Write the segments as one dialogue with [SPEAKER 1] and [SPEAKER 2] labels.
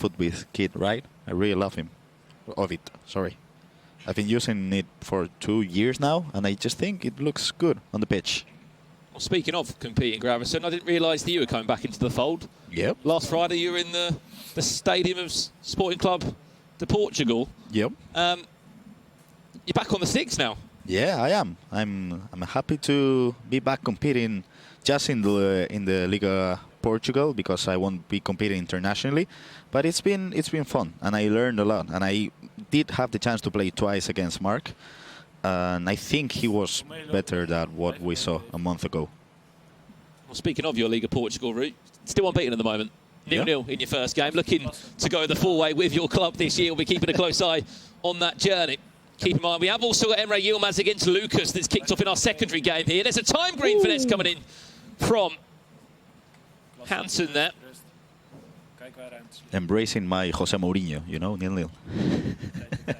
[SPEAKER 1] football kit, right? I really love him. Of it, sorry. I've been using it for 2 years now, and I just think it looks good on the pitch.
[SPEAKER 2] Well, speaking of competing, Gravison, I didn't realise that you were coming back into the fold.
[SPEAKER 1] Yep.
[SPEAKER 2] Last Friday, you were in the stadium of Sporting Club de Portugal.
[SPEAKER 1] Yep.
[SPEAKER 2] You're back on the sticks now.
[SPEAKER 1] Yeah, I am. I'm happy to be back competing just in the Liga Portugal, because I won't be competing internationally. But it's been fun, and I learned a lot. And I did have the chance to play twice against Mark, and I think he was better than what we saw a month ago.
[SPEAKER 2] Well, speaking of your Liga Portugal route, still unbeaten at the moment. 0-0 in your first game. Looking to go the full way with your club this year. We'll be keeping a close eye on that journey. Keep in mind, we have also got Emre Yilmaz against Lukas that's kicked off in our secondary game here. There's a time green finesse coming in from Hansen there.
[SPEAKER 1] Embracing my Jose Mourinho, you know, 0-0.
[SPEAKER 2] Well,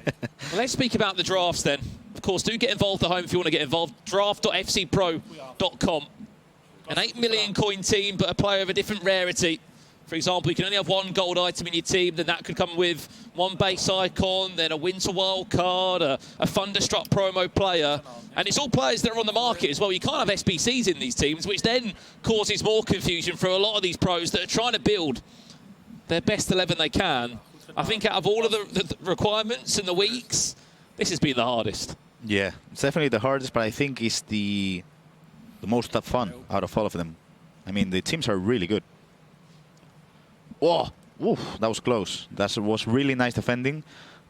[SPEAKER 2] let's speak about the drafts then. Of course, do get involved at home if you want to get involved. Draft.fcpro.com. An 8 million coin team, but a player of a different rarity. For example, you can only have one gold item in your team, then that could come with one base icon, then a Winter Wild card, a Thunderstruck promo player. And it's all players that are on the market as well. You can't have SBCs in these teams, which then causes more confusion for a lot of these pros that are trying to build their best 11 they can. I think out of all of the requirements and the weeks, this has been the hardest.
[SPEAKER 1] Yeah, it's definitely the hardest, but I think it's the most fun out of all of them. I mean, the teams are really good. Oh, oof, that was close. That was really nice defending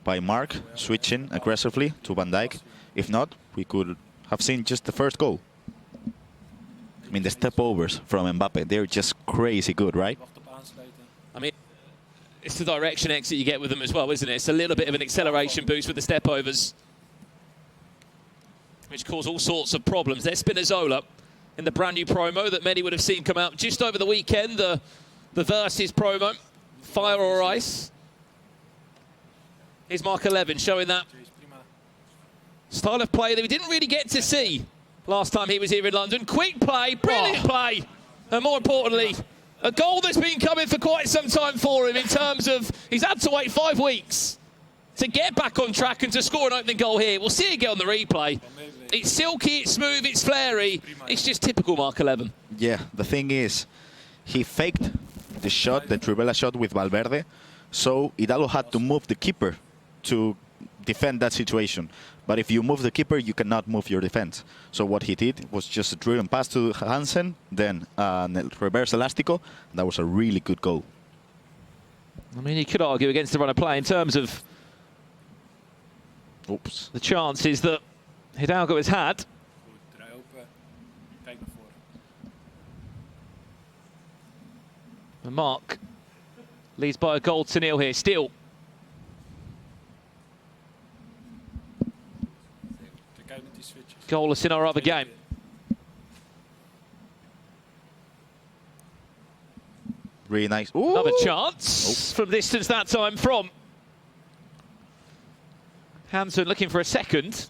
[SPEAKER 1] by Mark, switching aggressively to Van Dijk. If not, we could have seen just the first goal. I mean, the step overs from Mbappe, they're just crazy good, right?
[SPEAKER 2] I mean, it's the direction exit you get with them as well, isn't it? It's a little bit of an acceleration boost with the step overs, which cause all sorts of problems. There's Spinazzola in the brand new promo that many would have seen come out just over the weekend. The Versus promo, Fire or Ice. Here's Mark 11 showing that style of play that we didn't really get to see last time he was here in London. Quick play, brilliant play, and more importantly, a goal that's been coming for quite some time for him in terms of he's had to wait 5 weeks to get back on track and to score an opening goal here. We'll see it again on the replay. It's silky, it's smooth, it's flary. It's just typical Mark 11.
[SPEAKER 1] Yeah, the thing is, he faked the shot, the Trivela shot with Valverde, so Hidalgo had to move the keeper to defend that situation. But if you move the keeper, you cannot move your defense. So what he did was just a driven pass to Hansen, then reverse elastico. That was a really good goal.
[SPEAKER 2] I mean, you could argue against the run of play in terms of the chances that Hidalgo has had. And Mark leads by a goal to 0 here, still. Goalless in our other game.
[SPEAKER 1] Really nice. Ooh.
[SPEAKER 2] Another chance from distance that time from Hansen, looking for a second.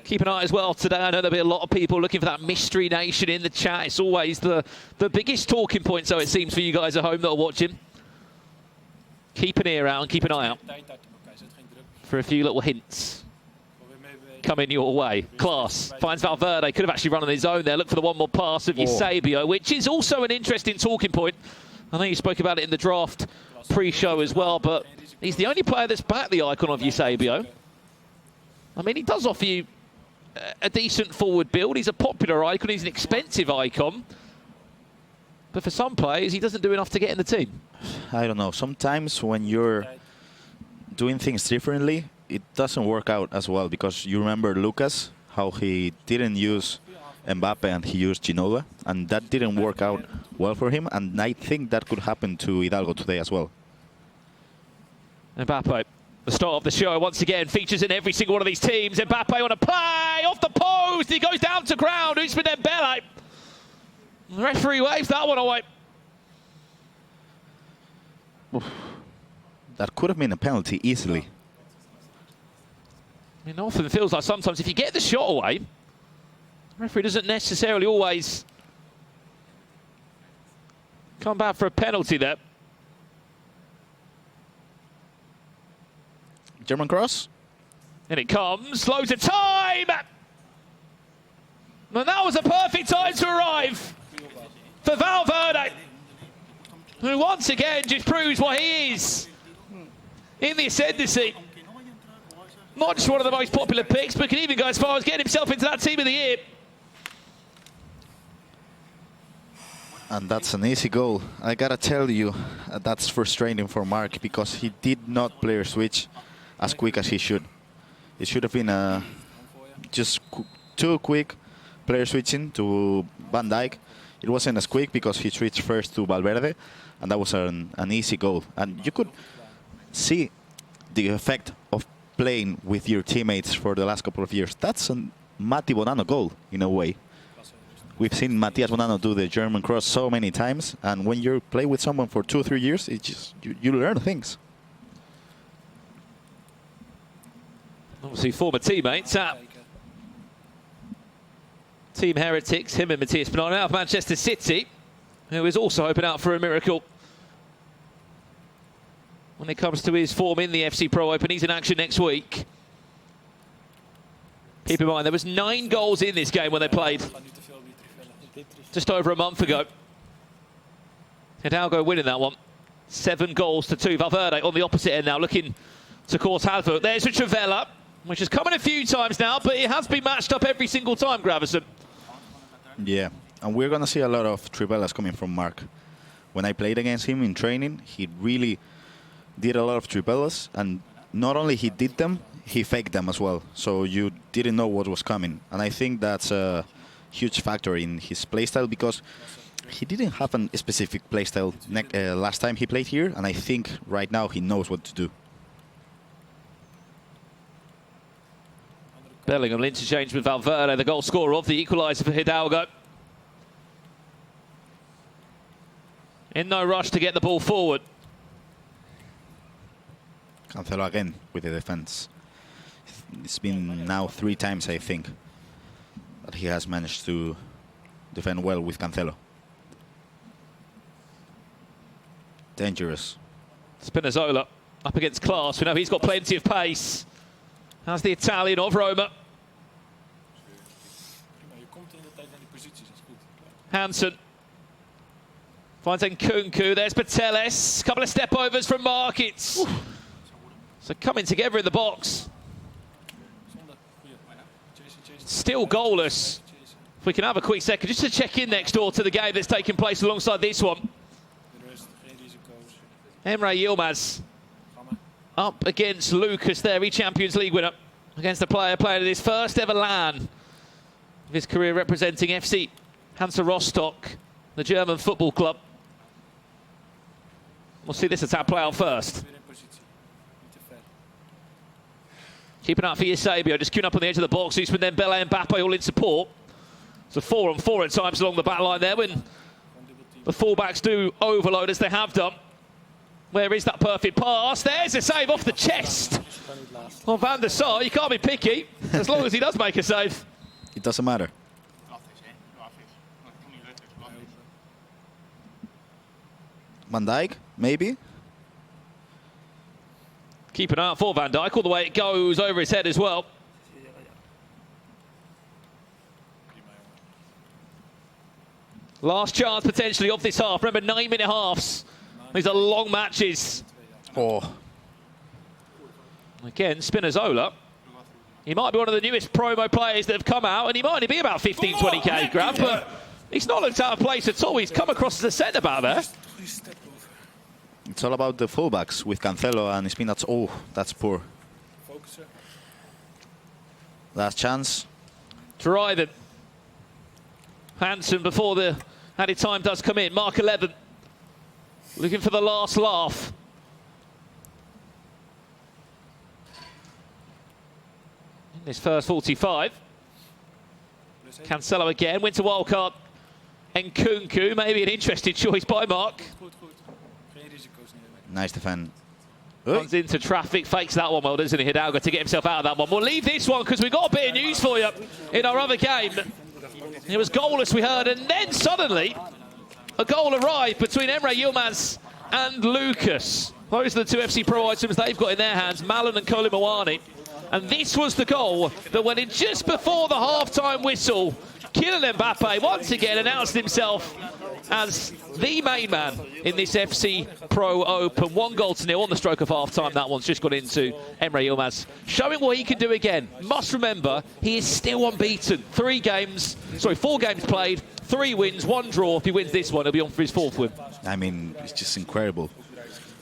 [SPEAKER 2] Keep an eye as well today. I know there'll be a lot of people looking for that Mystery Nation in the chat. It's always the biggest talking point, so it seems, for you guys at home that are watching. Keep an ear out and keep an eye out for a few little hints coming your way. Class finds Valverde. Could have actually run on his own there. Look for the one more pass of Eusebio, which is also an interesting talking point. I know you spoke about it in the draft pre-show as well, but he's the only player that's backed the icon of Eusebio. I mean, he does offer you a decent forward build. He's a popular icon. He's an expensive icon. But for some players, he doesn't do enough to get in the team.
[SPEAKER 1] I don't know. Sometimes when you're doing things differently, it doesn't work out as well. Because you remember Lukas, how he didn't use Mbappe and he used Ginola. And that didn't work out well for him. And I think that could happen to Hidalgo today as well.
[SPEAKER 2] Mbappe, the start of the show, once again, features in every single one of these teams. Mbappe on a play, off the post, he goes down to ground. Usman Dembele. The referee waves that one away.
[SPEAKER 1] Oof. That could have been a penalty easily.
[SPEAKER 2] I mean, often it feels like sometimes if you get the shot away, the referee doesn't necessarily always come back for a penalty there.
[SPEAKER 1] German cross.
[SPEAKER 2] And it comes. Loads of time. And that was a perfect time to arrive for Valverde, who once again just proves what he is in the ascendancy. Not just one of the most popular picks, but can even go as far as getting himself into that team of the year.
[SPEAKER 1] And that's an easy goal. I gotta tell you, that's frustrating for Mark because he did not player switch as quick as he should. It should have been just too quick player switching to Van Dijk. It wasn't as quick because he switched first to Valverde, and that was an easy goal. And you could see the effect of playing with your teammates for the last couple of years. That's a Mati Bonanno goal, in a way. We've seen Matias Bonanno do the German cross so many times, and when you play with someone for 2 or 3 years, it just you learn things.
[SPEAKER 2] Obviously, former teammates at Team Heretics, him and Matthias Bonanno out of Manchester City, who is also hoping out for a miracle when it comes to his form in the FC Pro Open. He's in action next week. Keep in mind, there was 9 goals in this game when they played just over a month ago. Hidalgo winning that one. 7 goals to 2. Valverde on the opposite end now, looking to cause havoc. There's a Trivela, which has come in a few times now, but it has been matched up every single time, Gravison.
[SPEAKER 1] Yeah, and we're going to see a lot of Trivelas coming from Mark. When I played against him in training, he really did a lot of Trivelas, and not only he did them, he faked them as well. So you didn't know what was coming. And I think that's a huge factor in his playstyle because he didn't have a specific playstyle last time he played here, and I think right now he knows what to do.
[SPEAKER 2] Bellingham will interchange with Valverde, the goal scorer of the equaliser for Hidalgo. In no rush to get the ball forward.
[SPEAKER 1] Cancelo again with the defense. It's been now 3 times, I think, that he has managed to defend well with Cancelo. Dangerous.
[SPEAKER 2] Spinazzola up against Klaas. We know he's got plenty of pace. How's the Italian of Roma? Hansen finds Nkunku. There's Pateles. Couple of step overs from Markets. So coming together in the box. Still goalless. If we can have a quick second just to check in next door to the game that's taking place alongside this one. Emre Yilmaz up against Lukas there, Champions League winner, against a player playing in his first ever LAN of his career representing FC Hansa Rostock, the German football club. We'll see this attack play out first. Keeping up for Eusebio, just queuing up on the edge of the box. Usman then Bella and Mbappe all in support. It's a 4-on-4 at times along the back line there when the fullbacks do overload as they have done. Where is that perfect pass? There's a save off the chest on Van der Sar. You can't be picky as long as he does make a save.
[SPEAKER 1] It doesn't matter. Van Dijk, maybe?
[SPEAKER 2] Keep an eye out for Van Dijk. All the way it goes over his head as well. Last chance potentially of this half. Remember, 9-minute halves. These are long matches.
[SPEAKER 1] Oh.
[SPEAKER 2] Again, Spinazzola. He might be one of the newest promo players that have come out, and he might only be about 15, 20k grab, but he's not looked out of place at all. He's come across as a centre-back there.
[SPEAKER 1] It's all about the fullbacks with Cancelo and Spinazzola. Oh, that's poor. Last chance.
[SPEAKER 2] Drive it. Hansen before the added time does come in. Mark 11. Looking for the last laugh. In this first 45. Cancelo again. Went to wildcard. Nkunku, maybe an interesting choice by Mark.
[SPEAKER 1] Nice defend.
[SPEAKER 2] Runs into traffic, fakes that one well, doesn't he, Hidalgo, to get himself out of that one. We'll leave this one because we've got a bit of news for you in our other game. It was goalless, we heard, and then suddenly a goal arrived between Emre Yilmaz and Lukas. Those are the two FC Pro items they've got in their hands, Malin and Koli Muani. And this was the goal that went in just before the half-time whistle. Kylian Mbappe once again announced himself as the main man in this FC Pro Open. 1-0 on the stroke of half-time. That one's just got into Emre Yilmaz, showing what he can do again. Must remember, he is still unbeaten. 4 games played, 3 wins, 1 draw. If he wins this one, he'll be on for his 4th win.
[SPEAKER 1] I mean, it's just incredible.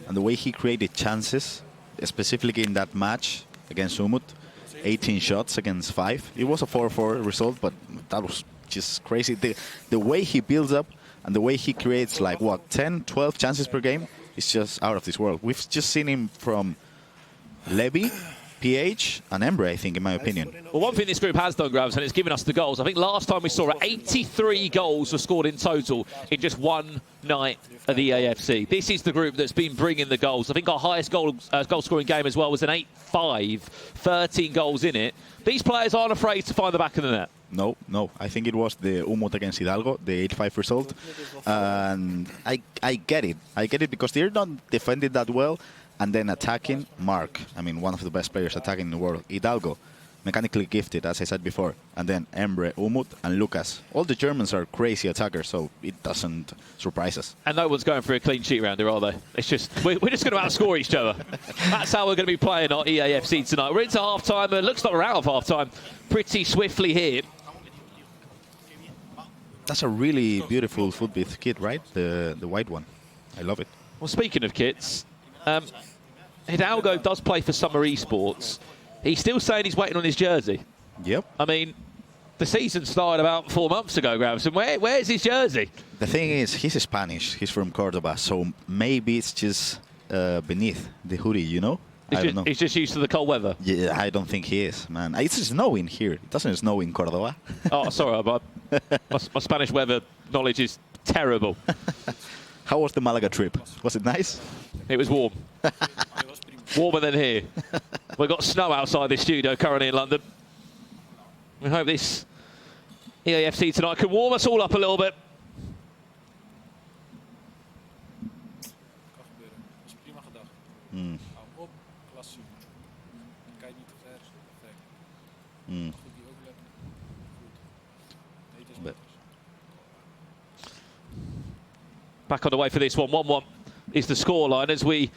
[SPEAKER 1] And the way he created chances, specifically in that match against Umut, 18 shots against 5. It was a 4-4 result, but that was just crazy. The way he builds up and the way he creates, like, what, 10, 12 chances per game, is just out of this world. We've just seen him from Levy, PH, and Emre, I think, in my opinion.
[SPEAKER 2] Well, one thing this group has done, Gravs, and it's given us the goals. I think last time we saw 83 goals were scored in total in just one night of the AFC. This is the group that's been bringing the goals. I think our highest goal-scoring game as well was an 8-5, 13 goals in it. These players aren't afraid to find the back of the net.
[SPEAKER 1] No. I think it was the Umut against Hidalgo, the 8-5 result. And I get it. I get it because they're not defended that well. And then attacking, Mark. I mean, one of the best players attacking in the world. Hidalgo, mechanically gifted, as I said before. And then Emre, Umut, and Lukas. All the Germans are crazy attackers, so it doesn't surprise us. And
[SPEAKER 2] no one's going for a clean sheet round here, are they? It's just, we're just going to outscore each other. That's how we're going to be playing our EAFC tonight. We're into half-time, and it looks like we're out of half-time pretty swiftly here.
[SPEAKER 1] That's a really beautiful football kit, right? The white one. I love it.
[SPEAKER 2] Well, speaking of kits, Hidalgo does play for Summer Esports. He's still saying he's waiting on his jersey.
[SPEAKER 1] Yep.
[SPEAKER 2] I mean, the season started about 4 months ago, Gravson. Where's his jersey?
[SPEAKER 1] The thing is, he's Spanish. He's from Cordoba, so maybe it's just beneath the hoodie, you know? I don't know.
[SPEAKER 2] He's just used to the cold weather.
[SPEAKER 1] Yeah, I don't think he is, man. It's snowing here. It doesn't snow in Cordoba.
[SPEAKER 2] Oh, sorry, my Spanish weather knowledge is terrible.
[SPEAKER 1] How was the Malaga trip? Was it nice?
[SPEAKER 2] It was warm. Warmer than here. We've got snow outside this studio currently in London. We hope this EAFC tonight can warm us all up a little bit. Back on the way for this one. 1-1 is the scoreline as we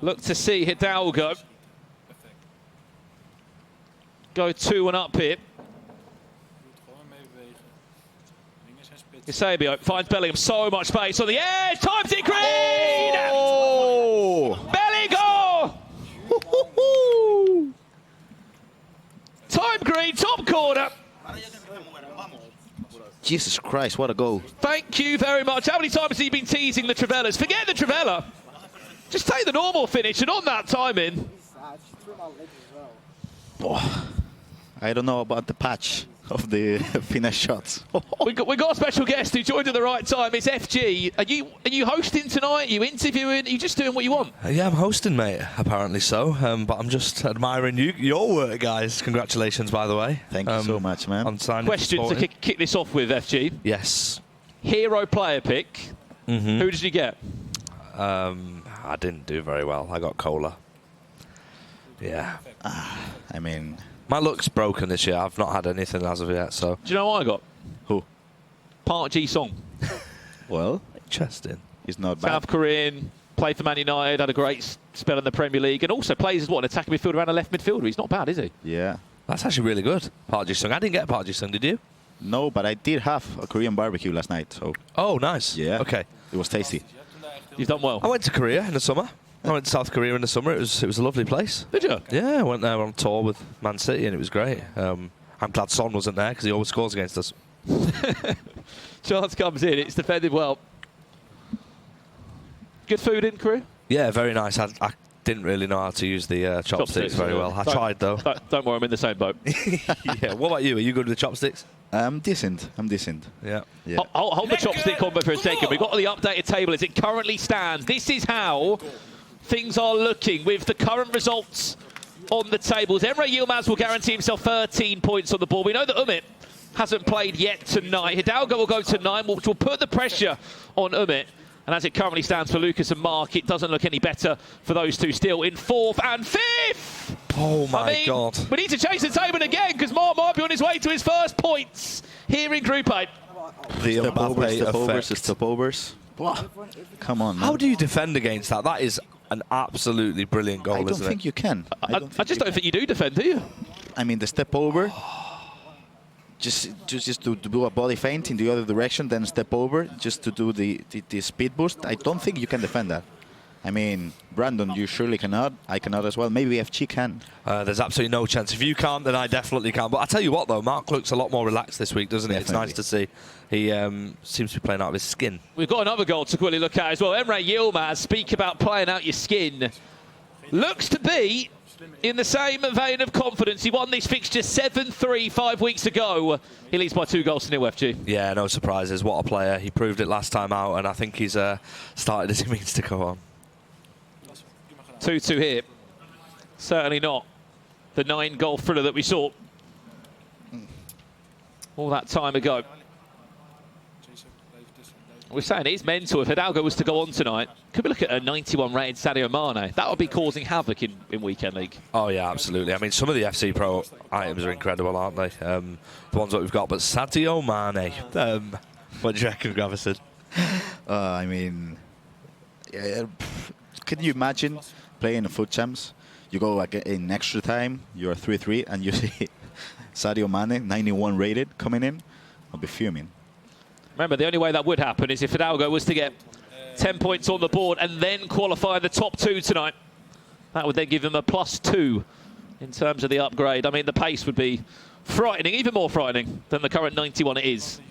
[SPEAKER 2] look to see Hidalgo go 2-1 up here. Eusebio finds Bellingham, so much space on the edge, times it green!
[SPEAKER 1] Oh!
[SPEAKER 2] Bellingham! Time green, top corner.
[SPEAKER 1] Jesus Christ, what a goal.
[SPEAKER 2] Thank you very much. How many times have you been teasing the Trivellas? Forget the Trivella. Just take the normal finish, and on that timing.
[SPEAKER 1] Oh, I don't know about the patch of the finish shots.
[SPEAKER 2] we got a special guest who joined at the right time. It's FG. Are you hosting tonight? Are you interviewing? Are you just doing what you want?
[SPEAKER 3] Yeah, I'm hosting, mate. Apparently so. But I'm just admiring your work, guys. Congratulations, by the way.
[SPEAKER 1] Thank you so much, man.
[SPEAKER 3] On signing.
[SPEAKER 2] Question to kick this off with, FG.
[SPEAKER 3] Yes.
[SPEAKER 2] Hero player pick. Who did you get?
[SPEAKER 3] I didn't do very well. I got Cola. Yeah.
[SPEAKER 1] I mean,
[SPEAKER 3] my luck's broken this year. I've not had anything as of yet. So.
[SPEAKER 2] Do you know what I got?
[SPEAKER 1] Who?
[SPEAKER 2] Park Ji-sung.
[SPEAKER 1] Well,
[SPEAKER 3] interesting.
[SPEAKER 1] He's not bad.
[SPEAKER 2] South Korean, played for Man United, had a great spell in the Premier League, and also plays as what, an attacking midfielder and a left midfielder. He's not bad, is he?
[SPEAKER 1] Yeah.
[SPEAKER 3] That's actually really good. Park Ji-sung. I didn't get Park Ji-sung, did you?
[SPEAKER 1] No, but I did have a Korean barbecue last night. So.
[SPEAKER 3] Oh, nice.
[SPEAKER 1] Yeah.
[SPEAKER 3] Okay.
[SPEAKER 1] It was tasty.
[SPEAKER 2] You've done well.
[SPEAKER 3] I went to Korea in the summer. I went to South Korea in the summer. It was a lovely place.
[SPEAKER 2] Did you?
[SPEAKER 3] Yeah, I went there on tour with Man City and it was great. I'm glad Son wasn't there because he always scores against us.
[SPEAKER 2] Chance comes in. It's defended well. Good food in Korea?
[SPEAKER 3] Yeah, very nice. I didn't really know how to use the chopsticks very well. I tried though.
[SPEAKER 2] Don't worry, I'm in the same boat.
[SPEAKER 3] Yeah. What about you? Are you good with chopsticks?
[SPEAKER 1] I'm decent.
[SPEAKER 3] Yeah.
[SPEAKER 2] Hold the chopstick combo for a second. We've got the updated table as it currently stands. This is how things are looking with the current results on the tables. Emre Yilmaz will guarantee himself 13 points on the board. We know that Umit hasn't played yet tonight. Hidalgo will go to 9, which will put the pressure on Umit. And as it currently stands for Lukas and Mark, it doesn't look any better for those two still in 4th and 5th.
[SPEAKER 3] Oh my God.
[SPEAKER 2] We need to change the table again because Mark might be on his way to his first points here in Group 8.
[SPEAKER 3] The
[SPEAKER 1] stopovers. Come on, man.
[SPEAKER 3] How do you defend against that? That is an absolutely brilliant goal,
[SPEAKER 1] I don't
[SPEAKER 3] isn't
[SPEAKER 1] think
[SPEAKER 3] it?
[SPEAKER 1] you can.
[SPEAKER 2] I just don't think you do defend, do you?
[SPEAKER 1] I mean, the step over, just to do a body feint in the other direction, then step over, just to do the speed boost. I don't think you can defend that. I mean, Brandon, you surely cannot. I cannot as well. Maybe FG can.
[SPEAKER 3] There's absolutely no chance. If you can't, then I definitely can. But I tell you what, though, Mark looks a lot more relaxed this week, doesn't he?
[SPEAKER 1] Definitely.
[SPEAKER 3] It's nice to see. He seems to be playing out of his skin.
[SPEAKER 2] We've got another goal to quickly look at as well. Emre Yilmaz, speak about playing out your skin. Looks to be in the same vein of confidence. He won this fixture 7-3 5 weeks ago. He leads by 2 goals to 0, FG.
[SPEAKER 3] Yeah, no surprises. What a player. He proved it last time out, and I think he's started as he means to go on.
[SPEAKER 2] 2-2 here. Certainly not the 9-goal thriller that we saw all that time ago. We're saying it's mental. If Hidalgo was to go on tonight, could we look at a 91 rated Sadio Mane? That would be causing havoc in Weekend League.
[SPEAKER 3] Oh, yeah, absolutely. I mean, some of the FC Pro items are incredible, aren't they? The ones that we've got. But Sadio Mane, what do you reckon, Gravison?
[SPEAKER 1] I mean, can you imagine playing a foot champs? You go like in extra time, you're 3-3, and you see Sadio Mane, 91 rated, coming in. I'll be fuming.
[SPEAKER 2] Remember, the only way that would happen is if Hidalgo was to get 10 points on the board and then qualify the top 2 tonight. That would then give him a +2 in terms of the upgrade. I mean, the pace would be frightening, even more frightening than the current 91 it is.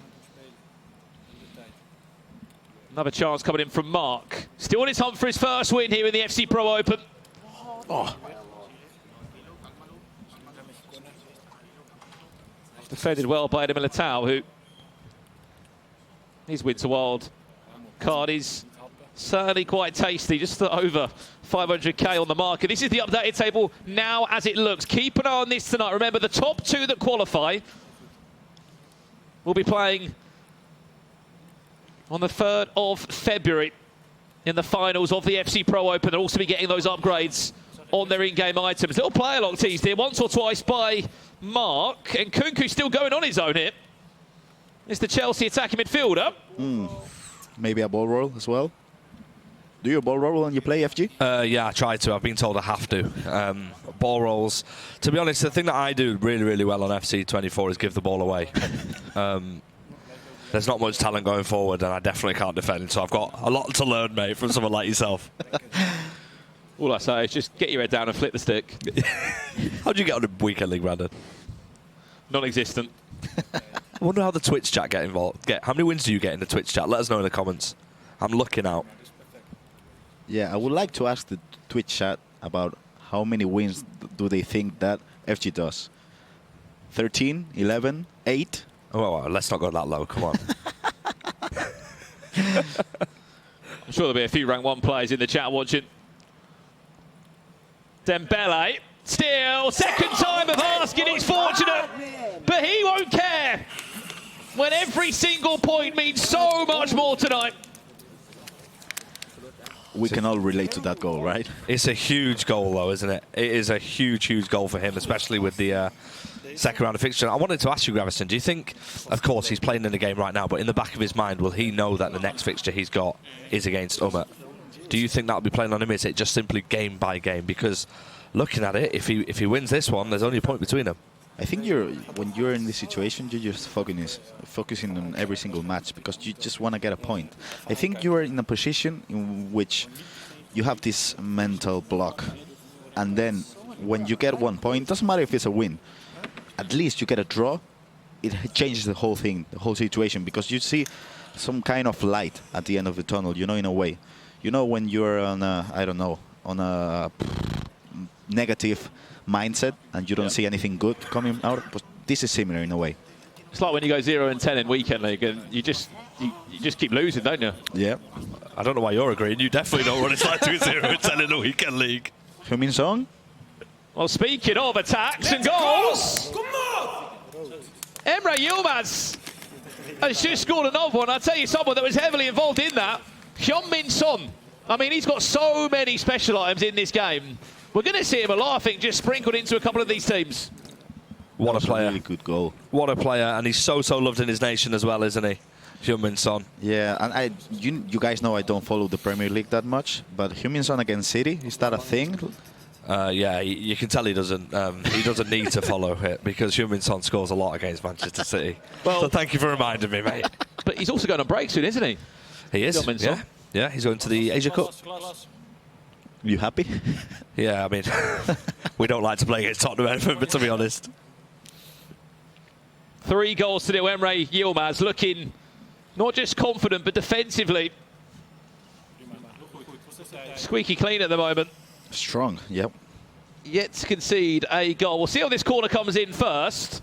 [SPEAKER 2] Another chance coming in from Mark. Still on his hunt for his first win here in the FC Pro Open. Oh. Defended well by Emre Militao, who his Winter Wild card is certainly quite tasty, just over 500k on the market. This is the updated table now as it looks. Keep an eye on this tonight. Remember, the top 2 that qualify will be playing on the 3rd of February in the finals of the FC Pro Open. They'll also be getting those upgrades on their in-game items. Little player lock teased here once or twice by Mark, and Kunku still going on his own here. It's the Chelsea attacking midfielder.
[SPEAKER 1] Maybe a ball roll as well. Do you ball roll when you play, FG?
[SPEAKER 3] Yeah, I try to. I've been told I have to. Ball rolls. To be honest, the thing that I do really, really well on FC24 is give the ball away. There's not much talent going forward, and I definitely can't defend. So I've got a lot to learn, mate, from someone like yourself.
[SPEAKER 2] All I say is just get your head down and flip the stick.
[SPEAKER 3] How'd you get on the Weekend League, Brandon?
[SPEAKER 2] Non-existent.
[SPEAKER 3] I wonder how the Twitch chat get involved. How many wins do you get in the Twitch chat? Let us know in the comments. I'm looking out.
[SPEAKER 1] Yeah, I would like to ask the Twitch chat about how many wins do they think that FG does. 13, 11, 8?
[SPEAKER 3] Oh, well, let's not go that low. Come on.
[SPEAKER 2] I'm sure there'll be a few rank 1 players in the chat watching. Dembele, still, second time of asking, it's fortunate, but he won't care when every single point means so much more tonight.
[SPEAKER 1] We can all relate to that goal, right?
[SPEAKER 3] It's a huge goal, though, isn't it? It is a huge, huge goal for him, especially with the second round of fixture. I wanted to ask you, Gravison, do you think, of course, he's playing in the game right now, but in the back of his mind, will he know that the next fixture he's got is against Umut? Do you think that'll be playing on him? Is it just simply game by game? Because looking at it, if he wins this one, there's only a point between them.
[SPEAKER 1] I think when you're in this situation, you're just focusing on every single match because you just want to get a point. I think you are in a position in which you have this mental block, and then when you get 1 point, doesn't matter if it's a win, at least you get a draw. It changes the whole thing, the whole situation, because you see some kind of light at the end of the tunnel. You know, in a way, you know when you're on a, I don't know, on a negative mindset and you don't see anything good coming out, but this is similar in a way.
[SPEAKER 2] It's like when you go 0-10 in Weekend League and you just keep losing, don't you?
[SPEAKER 1] Yeah.
[SPEAKER 3] I don't know why you're agreeing. You definitely know what it's like to be 0-10 in the Weekend League.
[SPEAKER 1] Heung-min Song?
[SPEAKER 2] Well, speaking of attacks and goals, Emre Yilmaz has just scored another one. I'll tell you, someone that was heavily involved in that Hyun-Min Son. I mean, he's got so many special items in this game. We're going to see him a lot, I think, just sprinkled into a couple of these teams.
[SPEAKER 3] What a player.
[SPEAKER 1] Really good goal.
[SPEAKER 3] What a player. And he's so loved in his nation as well, isn't he? Hyun-Min Son.
[SPEAKER 1] Yeah, and you guys know I don't follow the Premier League that much, but Hyun-Min Son against City, is that a thing?
[SPEAKER 3] Yeah, you can tell he doesn't need to follow it because Hyun-Min Son scores a lot against Manchester City. Well, so thank you for reminding me, mate.
[SPEAKER 2] But he's also going on break soon, isn't he?
[SPEAKER 3] He is.
[SPEAKER 2] Yeah.
[SPEAKER 3] Yeah, he's going to the Asia Cup.
[SPEAKER 1] You happy?
[SPEAKER 3] Yeah, I mean, we don't like to play against Tottenham anything, but to be honest.
[SPEAKER 2] 3 goals to 0. Emre Yilmaz looking not just confident, but defensively squeaky clean at the moment.
[SPEAKER 1] Strong, yep.
[SPEAKER 2] Yet to concede a goal. We'll see how this corner comes in first.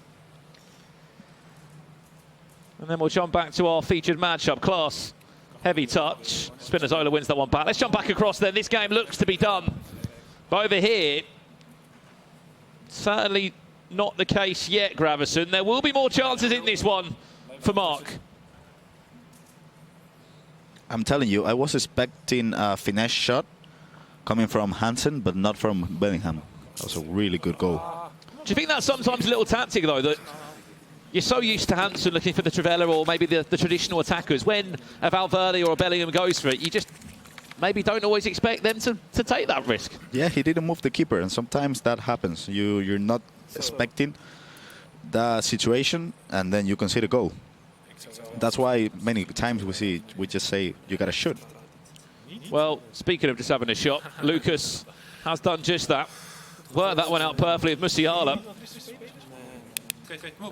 [SPEAKER 2] And then we'll jump back to our featured matchup. Class, heavy touch. Spinazzola wins that one back. Let's jump back across then. This game looks to be done. But over here, certainly not the case yet, Gravison. There will be more chances in this one for Mark.
[SPEAKER 1] I'm telling you, I was expecting a finesse shot coming from Hansen, but not from Bellingham. That was a really good goal.
[SPEAKER 2] Do you think that's sometimes a little tactic, though, that you're so used to Hansen looking for the Trivela or maybe the traditional attackers? When a Valverde or a Bellingham goes for it, you just maybe don't always expect them to take that risk.
[SPEAKER 1] Yeah, he didn't move the keeper, and sometimes that happens. You're not expecting the situation, and then you concede a goal. That's why many times we just say you gotta shoot.
[SPEAKER 2] Well, speaking of just having a shot, Lukas has done just that. Worked that one out perfectly with Musiala.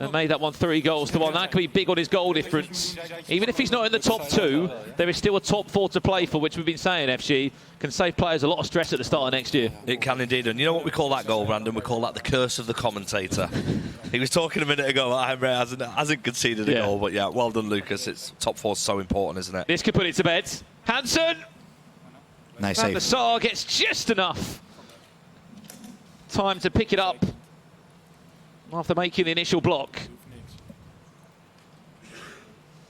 [SPEAKER 2] And made that one 3 goals to 1. That could be big on his goal difference. Even if he's not in the top 2, there is still a top 4 to play for, which we've been saying, FG, can save players a lot of stress at the start of next year.
[SPEAKER 3] It can indeed. And you know what we call that goal, Brandon? We call that the curse of the commentator. He was talking a minute ago about Emre hasn't conceded a goal, but yeah, well done, Lukas. It's top 4 is so important, isn't it?
[SPEAKER 2] This could put it to bed. Hansen!
[SPEAKER 1] Nice
[SPEAKER 2] and
[SPEAKER 1] save.
[SPEAKER 2] the Saar gets just enough time to pick it up after making the initial block.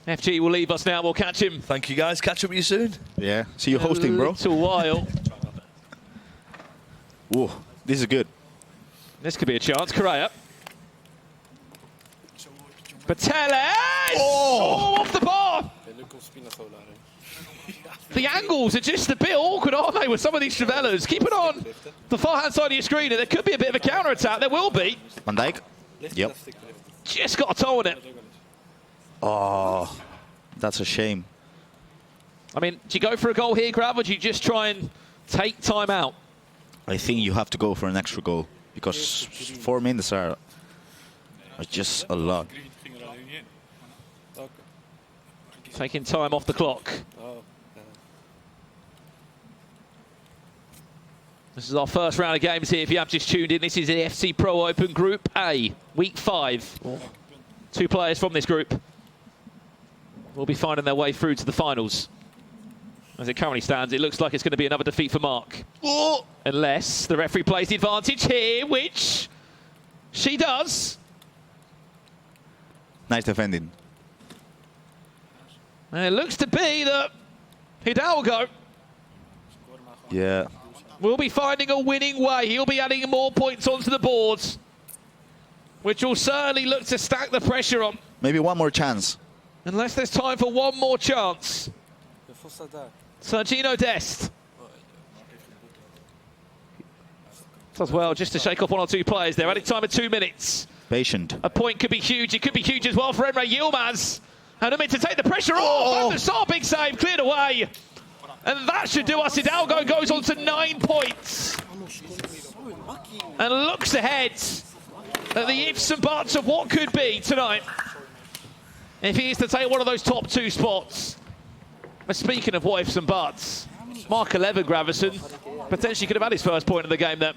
[SPEAKER 2] FG will leave us now. We'll catch him.
[SPEAKER 3] Thank you, guys. Catch up with you soon.
[SPEAKER 1] Yeah. See you hosting, bro.
[SPEAKER 2] A little while.
[SPEAKER 1] Ooh, this is good.
[SPEAKER 2] This could be a chance. Correa. Pateles!
[SPEAKER 1] Oh!
[SPEAKER 2] Off the bar! The angles are just a bit awkward, aren't they, with some of these Trivelas? Keep it on the far-hand side of your screen, and there could be a bit of a counter-attack. There will be.
[SPEAKER 1] Van Dijk. Yep.
[SPEAKER 2] Just got a toe on it.
[SPEAKER 1] Oh, that's a shame.
[SPEAKER 2] I mean, do you go for a goal here, Grav, or do you just try and take time out?
[SPEAKER 1] I think you have to go for an extra goal because 4 minutes are just a lot.
[SPEAKER 2] Taking time off the clock. This is our first round of games here. If you have just tuned in, this is the FC Pro Open Group A, Week 5. 2 players from this group will be finding their way through to the finals. As it currently stands, it looks like it's going to be another defeat for Mark.
[SPEAKER 1] Oh!
[SPEAKER 2] Unless the referee plays the advantage here, which she does.
[SPEAKER 1] Nice defending.
[SPEAKER 2] And it looks to be that Hidalgo will be finding a winning way. He'll be adding more points onto the boards, which will certainly look to stack the pressure on.
[SPEAKER 1] Maybe one more chance.
[SPEAKER 2] Unless there's time for one more chance. Sergino Dest. As well, just to shake off 1 or 2 players there. Added time of 2 minutes.
[SPEAKER 1] Patient.
[SPEAKER 2] A point could be huge. It could be huge as well for Emre Yilmaz. And I mean to take the pressure off. Van der Sar, big save, cleared away. And that should do us. Hidalgo goes on to 9 points. And looks ahead at the ifs and buts of what could be tonight. If he is to take one of those top 2 spots. But speaking of what ifs and buts, Mark 11, Gravison, potentially could have had his first point of the game there.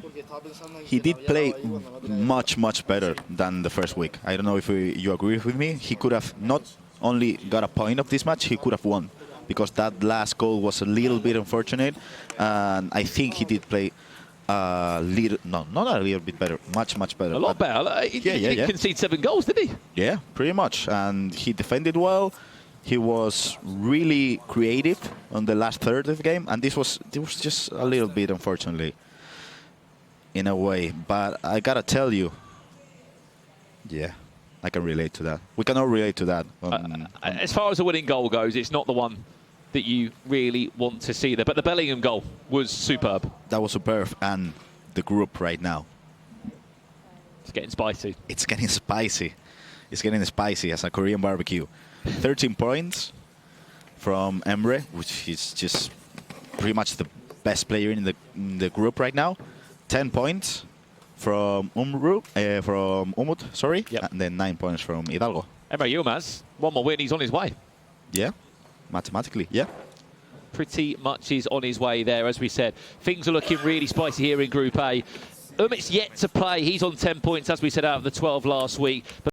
[SPEAKER 1] He did play much, much better than the first week. I don't know if you agree with me. He could have not only got a point of this match, he could have won. Because that last goal was a little bit unfortunate. And I think he did play a little, no, not a little bit better, much, much better.
[SPEAKER 2] A lot better. He didn't concede 7 goals, did he?
[SPEAKER 1] Yeah, pretty much. And he defended well. he was really creative on the last third of the game, and this was just a little bit, unfortunately, in a way. But I gotta tell you, yeah, I can relate to that. We can all relate to that.
[SPEAKER 2] As far as a winning goal goes, it's not the one that you really want to see there. But the Bellingham goal was superb.
[SPEAKER 1] That was superb, and the group right now.
[SPEAKER 2] It's getting spicy.
[SPEAKER 1] It's getting spicy. It's getting spicy as a Korean barbecue. 13 points from Emre, which is just pretty much the best player in the group right now. 10 points from Umut, sorry.
[SPEAKER 2] Yep.
[SPEAKER 1] And then 9 points from Hidalgo.
[SPEAKER 2] Emre Yilmaz, one more win, he's on his way.
[SPEAKER 1] Yeah, mathematically, yeah.
[SPEAKER 2] Pretty much he's on his way there, as we said. Things are looking really spicy here in Group A. Umit's yet to play. He's on 10 points, as we said, out of the 12 last week. But